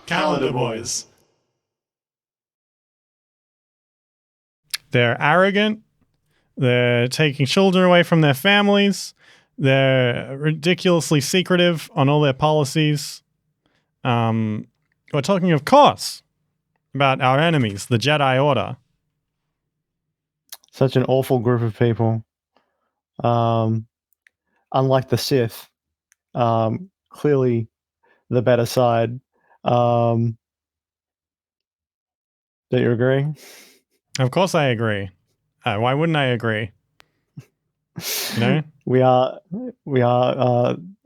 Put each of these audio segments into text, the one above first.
Calendar Boys. They're arrogant. They're taking children away from their families. They're ridiculously secretive on all their policies. We're talking, of course, about our enemies, the Jedi Order. Such an awful group of people. Unlike the Sith, clearly the better side. Don't you agree? Of course I agree. Why wouldn't I agree? You know? We are.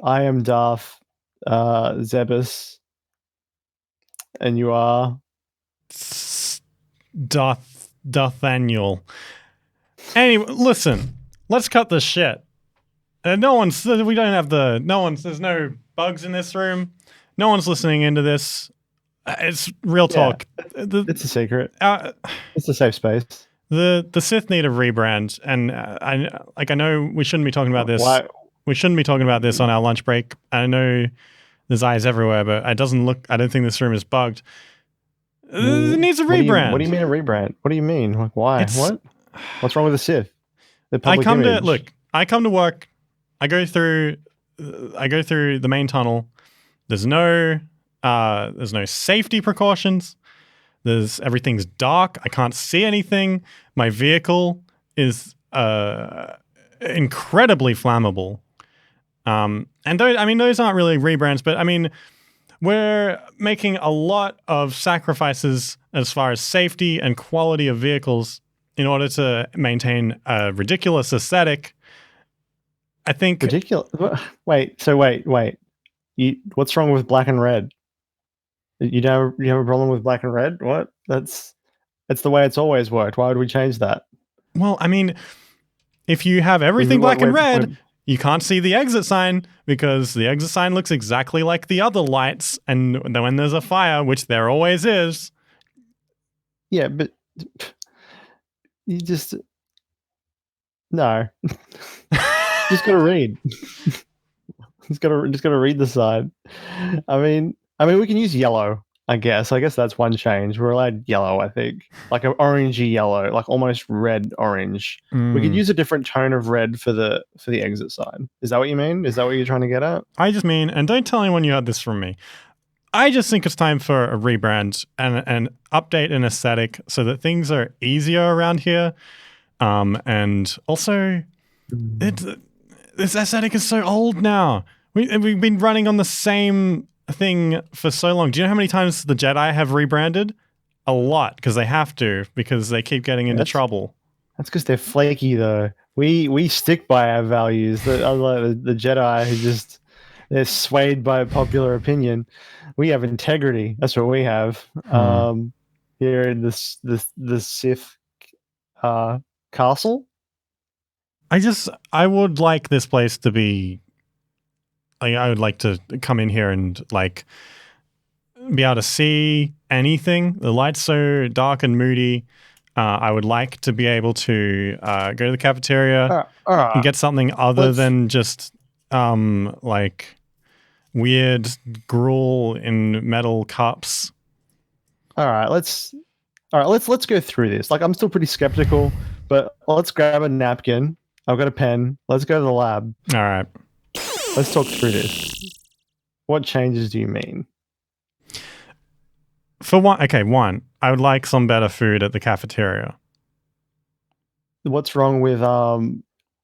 I am Darth Zebus, and you are Darthaniel. Anyway, listen. Let's cut this shit. There's no bugs in this room. No one's listening into this. It's real talk. It's a secret. It's a safe space. The Sith need a rebrand, and I know we shouldn't be talking about this. Why? We shouldn't be talking about this on our lunch break. I know there's eyes everywhere, but I don't think this room is bugged. It needs a rebrand. What do you mean a rebrand? What do you mean? Like, why? What's wrong with the Sith? The public image. I come to work. I go through the main tunnel. There's no safety precautions. Everything's dark. I can't see anything. My vehicle is incredibly flammable. And those aren't really rebrands, but I mean, we're making a lot of sacrifices as far as safety and quality of vehicles in order to maintain a ridiculous aesthetic. I think ridiculous. Wait. What's wrong with black and red? You have a problem with black and red? What? That's the way it's always worked. Why would we change that? Well, I mean, if you have everything black and red, you can't see the exit sign because the exit sign looks exactly like the other lights. And when there's a fire, which there always is. Yeah, but you just no. Just gotta read. just gotta read the sign. I mean, we can use yellow, I guess. I guess that's one change. We're allowed yellow, I think. Like an orangey yellow, like almost red orange. We could use a different tone of red for the exit sign. Is that what you mean? Is that what you're trying to get at? I just mean, and don't tell anyone you heard this from me, I just think it's time for a rebrand and update an aesthetic so that things are easier around here. And also, this aesthetic is so old now. We've been running on the same thing for so long. Do you know how many times the Jedi have rebranded? A lot, because they have to, because they keep getting into trouble. That's because they're flaky, though. We stick by our values. Unlike the Jedi, who they're swayed by popular opinion. We have integrity. That's what we have. Here in the Sith castle. I would like this place to be. I would like to come in here and be able to see anything. The light's so dark and moody. I would like to be able to go to the cafeteria and get something other than just weird gruel in metal cups. All right, let's go through this. I'm still pretty skeptical, but let's grab a napkin. I've got a pen. Let's go to the lab. All right. Let's talk through this. What changes do you mean? For one, I would like some better food at the cafeteria. What's wrong with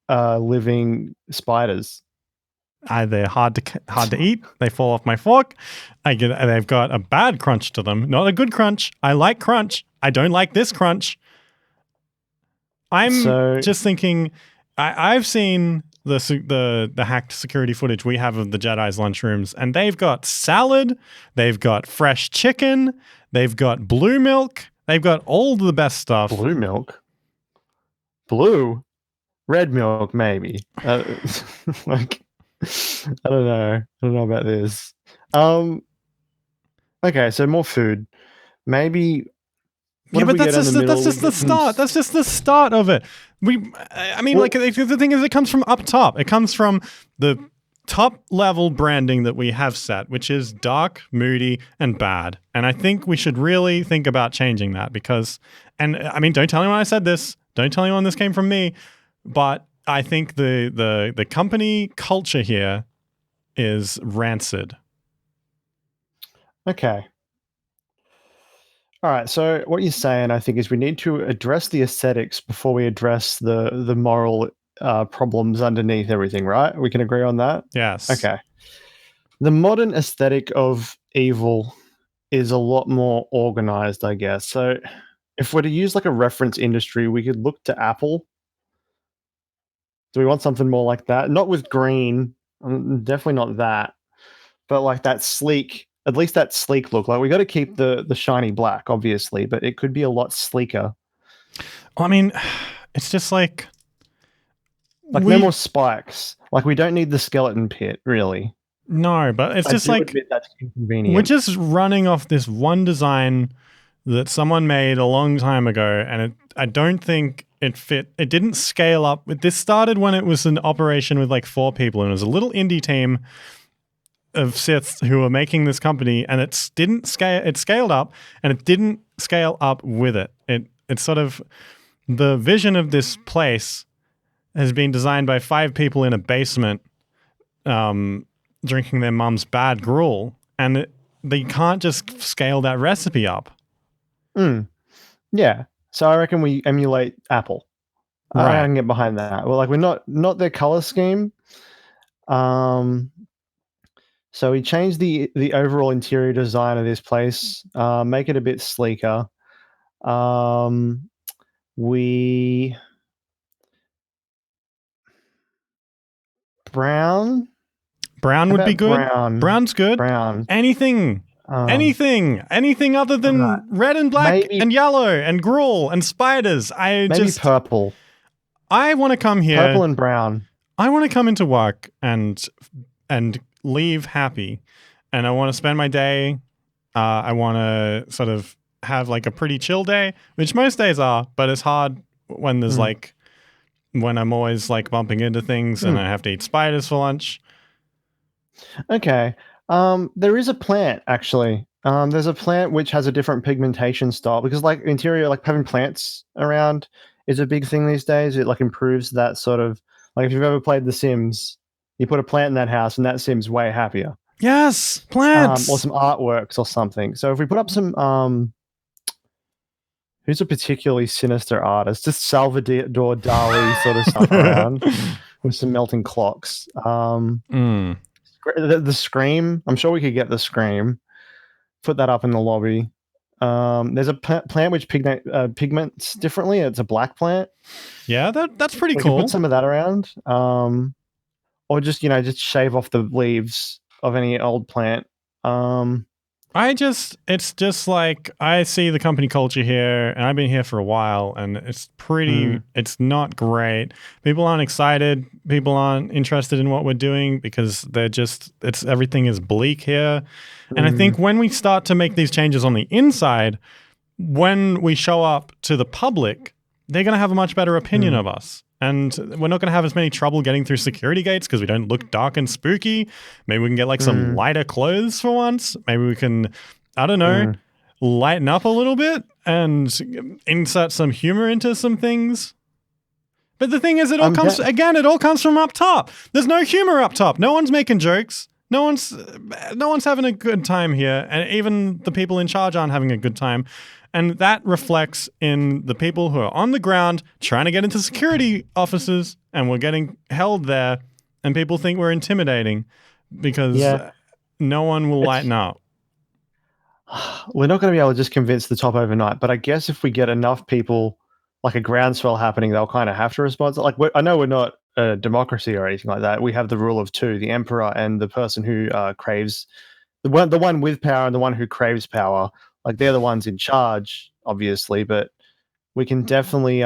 living spiders? They're hard to eat. They fall off my fork. They've got a bad crunch to them, not a good crunch. I like crunch. I don't like this crunch. I'm just thinking. I've seen the hacked security footage we have of the Jedi's lunchrooms, and they've got salad, they've got fresh chicken, they've got blue milk, they've got all the best stuff. Blue milk? Blue? Red milk, maybe. I don't know. I don't know about this. Okay, so more food. Maybe. Yeah, but that's just the start. That's just the start of it. The thing is, it comes from up top. It comes from the top level branding that we have set, which is dark, moody, and bad. And I think we should really think about changing that because, and I mean, don't tell anyone I said this. Don't tell anyone this came from me. But I think the company culture here is rancid. Okay. All right. So what you're saying, I think, is we need to address the aesthetics before we address the moral problems underneath everything, right? We can agree on that? Yes. Okay. The modern aesthetic of evil is a lot more organized, I guess. So if we're to use like a reference industry, we could look to Apple. Do we want something more like that? Not with green, definitely not that, but like that sleek, at least that sleek look. Like we got to keep the shiny black, obviously, but it could be a lot sleeker. Well, I mean, it's just like No more spikes. Like we don't need the skeleton pit, really. No, but it's just like that's inconvenient. we're just running off this one design that someone made a long time ago, and I don't think it fit. It didn't scale up. This started when it was an operation with like 4 people, and it was a little indie team of Siths who were making this company, and it didn't scale. It scaled up, and it didn't scale up with it. It's sort of the vision of this place has been designed by 5 people in a basement. Drinking their mum's bad gruel, and they can't just scale that recipe up. Yeah. So I reckon we emulate Apple. Right. I can get behind that. Well, like we're not their color scheme. So we changed the overall interior design of this place, make it a bit sleeker. We brown would be good. Brown. Brown's good. Brown. Anything other than right. red and black and yellow and gruel and spiders. Maybe purple. I want to come here. Purple and brown. I want to come into work and leave happy, and I want to spend my day. I want to sort of have like a pretty chill day, which most days are, but it's hard when there's like when I'm always like bumping into things and I have to eat spiders for lunch. Okay. There is a plant actually. There's a plant which has a different pigmentation style because like interior, like having plants around is a big thing these days. It like improves that sort of like if you've ever played The Sims, you put a plant in that house and that Sim's way happier. Yes, plants. Or some artworks or something. So if we put up some who's a particularly sinister artist, just Salvador Dali sort of stuff around with some melting clocks. The Scream, I'm sure we could get the Scream. Put that up in the lobby. There's a plant which pigments differently. It's a black plant. Yeah, that's pretty cool. Put some of that around. Or just shave off the leaves of any old plant. It's just like I see the company culture here, and I've been here for a while, and it's pretty, it's not great. People aren't excited. People aren't interested in what we're doing because everything is bleak here. And I think when we start to make these changes on the inside, when we show up to the public, they're going to have a much better opinion of us. And we're not going to have as many trouble getting through security gates because we don't look dark and spooky. Maybe we can get like some lighter clothes for once. Maybe we can, I don't know, lighten up a little bit and insert some humor into some things. But the thing is, it all comes from up top. There's no humor up top. No one's making jokes. No one's having a good time here. And even the people in charge aren't having a good time. And that reflects in the people who are on the ground trying to get into security offices, and we're getting held there, and people think we're intimidating because no one will lighten up. We're not going to be able to just convince the top overnight, but I guess if we get enough people, like a groundswell happening, they'll kind of have to respond. Like I know we're not a democracy or anything like that. We have the rule of 2, the emperor and the person who craves, the one with power and the one who craves power. Like they're the ones in charge, obviously, but we can definitely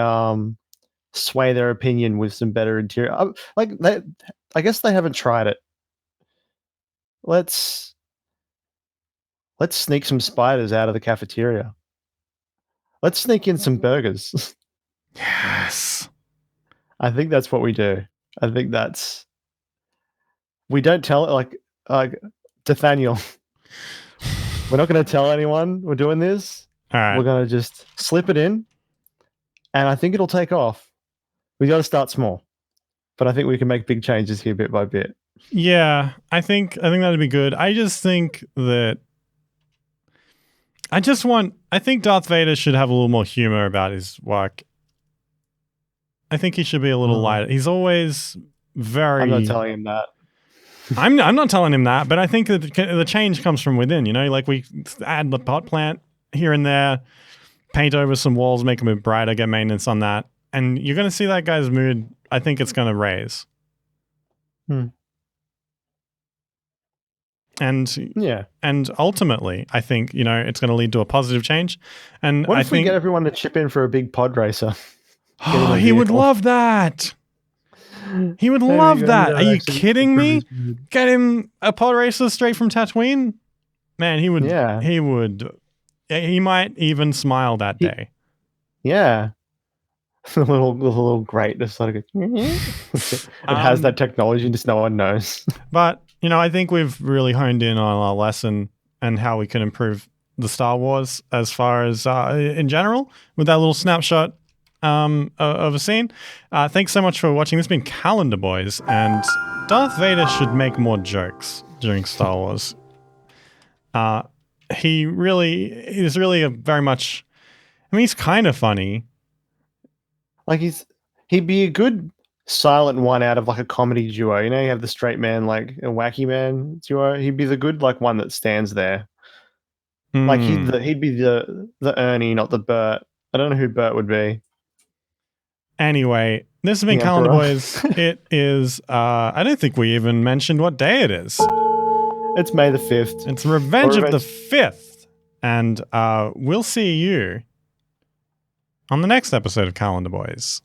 sway their opinion with some better interior. I guess they haven't tried it. Let's sneak some spiders out of the cafeteria. Let's sneak in some burgers. Yes. I think that's what we do. I think that's we don't tell like Nathaniel. We're not going to tell anyone we're doing this. All right. We're going to just slip it in, and I think it'll take off. We got to start small, but I think we can make big changes here bit by bit. Yeah, I think that'd be good. I just think that I think Darth Vader should have a little more humor about his work. I think he should be a little lighter. He's always very. I'm not telling him that. I'm not telling him that, but I think that the change comes from within. You know, like we add the pot plant here and there, paint over some walls, make them a bit brighter, get maintenance on that, and you're going to see that guy's mood. I think it's going to raise. And yeah, and ultimately, I think it's going to lead to a positive change. And what I if think we get everyone to chip in for a big pod racer? Oh, he would love that. He would love that. Are you kidding me? Get him a pod racer straight from Tatooine? Man, he would. Yeah. He would. He might even smile that day. Yeah. The little grate just like it has that technology and just no one knows. But I think we've really honed in on our lesson and how we can improve the Star Wars as far as in general with that little snapshot of a scene. Thanks so much for watching. This has been Calendar Boys, and Darth Vader should make more jokes during Star Wars. He's really a very much. I mean, he's kind of funny. Like he'd be a good silent one out of like a comedy duo. You have the straight man, like a wacky man duo. He'd be the good like one that stands there. Like he'd be the Ernie, not the Bert. I don't know who Bert would be. Anyway, this has been Calendar Boys. It is. I don't think we even mentioned what day it is. It's May the 5th. It's Revenge of the 5th, and we'll see you on the next episode of Calendar Boys.